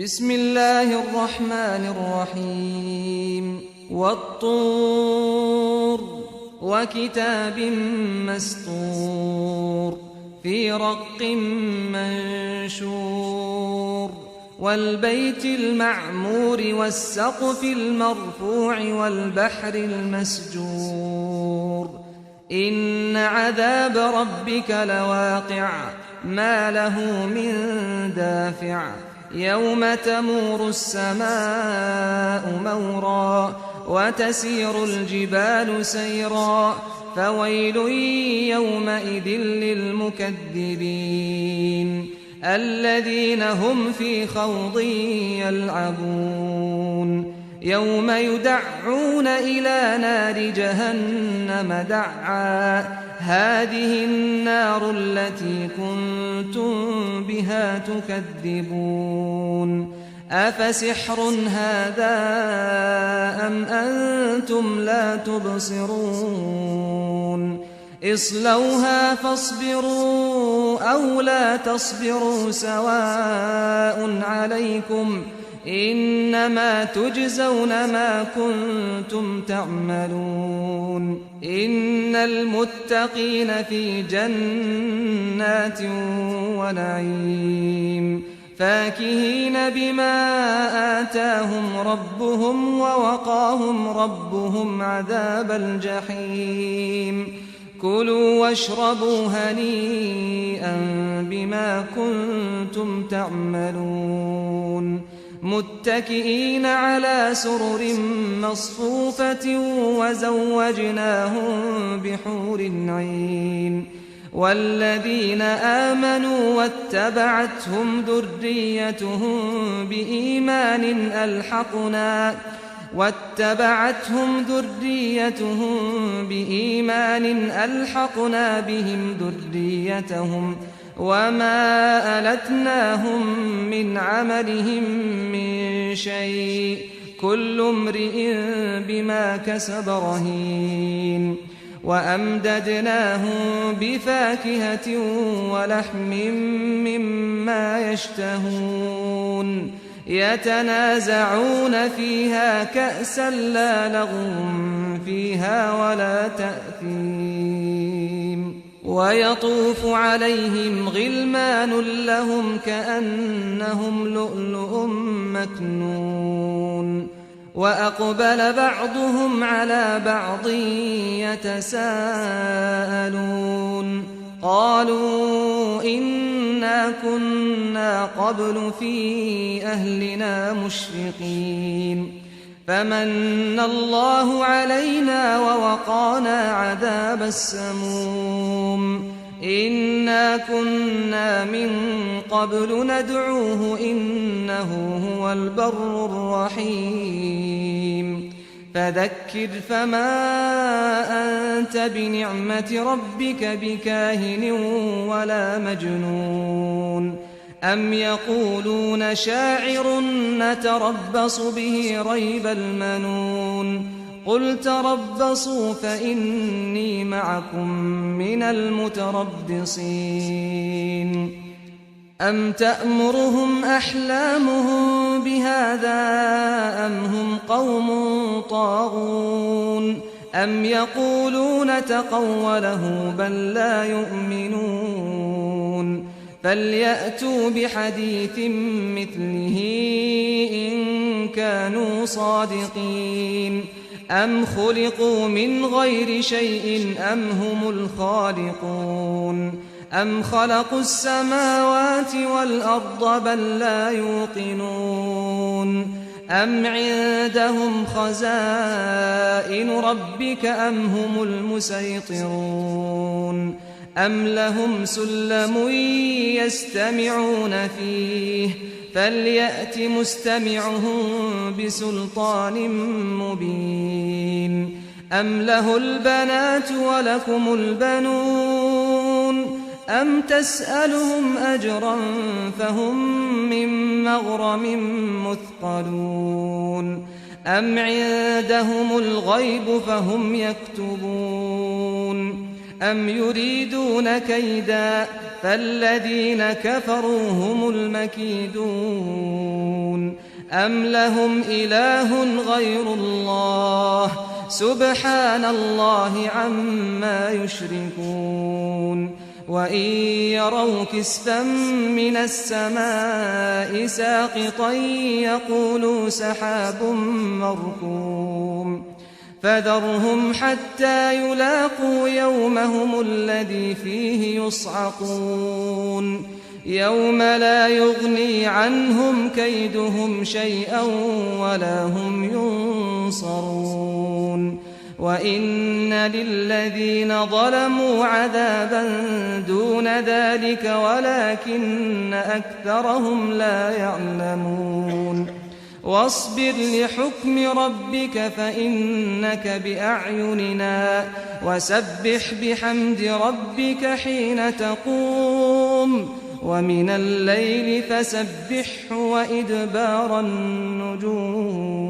بسم الله الرحمن الرحيم والطور وكتاب مسطور في رق منشور والبيت المعمور والسقف المرفوع والبحر المسجور إن عذاب ربك لواقع ما له من دافع يوم تمور السماء مورا وتسير الجبال سيرا فويل يومئذ للمكذبين الذين هم في خوض يلعبون يوم يدعون إلى نار جهنم دعا هذه النار التي كنتم بها تكذبون أفسحر هذا أم أنتم لا تبصرون اصلوها فاصبروا أو لا تصبروا سواء عليكم إنما تجزون ما كنتم تعملون إن المتقين في جنات ونعيم فاكهين بما آتاهم ربهم ووقاهم ربهم عذاب الجحيم كلوا واشربوا هنيئا بما كنتم تعملون متكئين على سرر مصفوفة وزوجناهم بحور عين والذين آمنوا واتبعتهم ذريتهم بإيمان ألحقنا بهم ذريتهم وما ألتناهم من عملهم من شيء كل امرئ بما كسب رهين وأمددناهم بفاكهة ولحم مما يشتهون يتنازعون فيها كأسا لا لغو فيها ولا تأثيم ويطوف عليهم غلمان لهم كأنهم لؤلؤ مكنون وأقبل بعضهم على بعض يتساءلون قالوا إنا كنا قبل في أهلنا مشفقين فمن الله علينا ووقانا عذاب السموم إنا كنا من قبل ندعوه إنه هو البر الرحيم فذكر فما أنت بنعمة ربك بكاهن ولا مجنون أم يقولون شاعر نتربص به ريب المنون قل تربصوا فإني معكم من المتربصين أم تأمرهم أحلامهم بهذا أم هم قوم طاغون أم يقولون تقوله بل لا يؤمنون فليأتوا بحديث مثله إن كانوا صادقين أم خلقوا من غير شيء أم هم الخالقون أم خلقوا السماوات والأرض بل لا يوقنون أم عندهم خزائن ربك أم هم المسيطرون أم لهم سلم يستمعون فيه فليأت مستمعهم بسلطان مبين أم له البنات ولكم البنون أم تسألهم أجرا فهم من مغرم مثقلون أم عندهم الغيب فهم يكتبون أم يريدون كيدا فالذين كفروا هم المكيدون أم لهم إله غير الله سبحان الله عما يشركون وإن يروا كسفا من السماء ساقطا يقولوا سحاب مركوم فذرهم حتى يلاقوا يومهم الذي فيه يصعقون يوم لا يغني عنهم كيدهم شيئا ولا هم ينصرون وإن للذين ظلموا عذابا دون ذلك ولكن أكثرهم لا يعلمون واصبر لحكم ربك فإنك بأعيننا وسبح بحمد ربك حين تقوم ومن الليل فسبحه وإدبار النجوم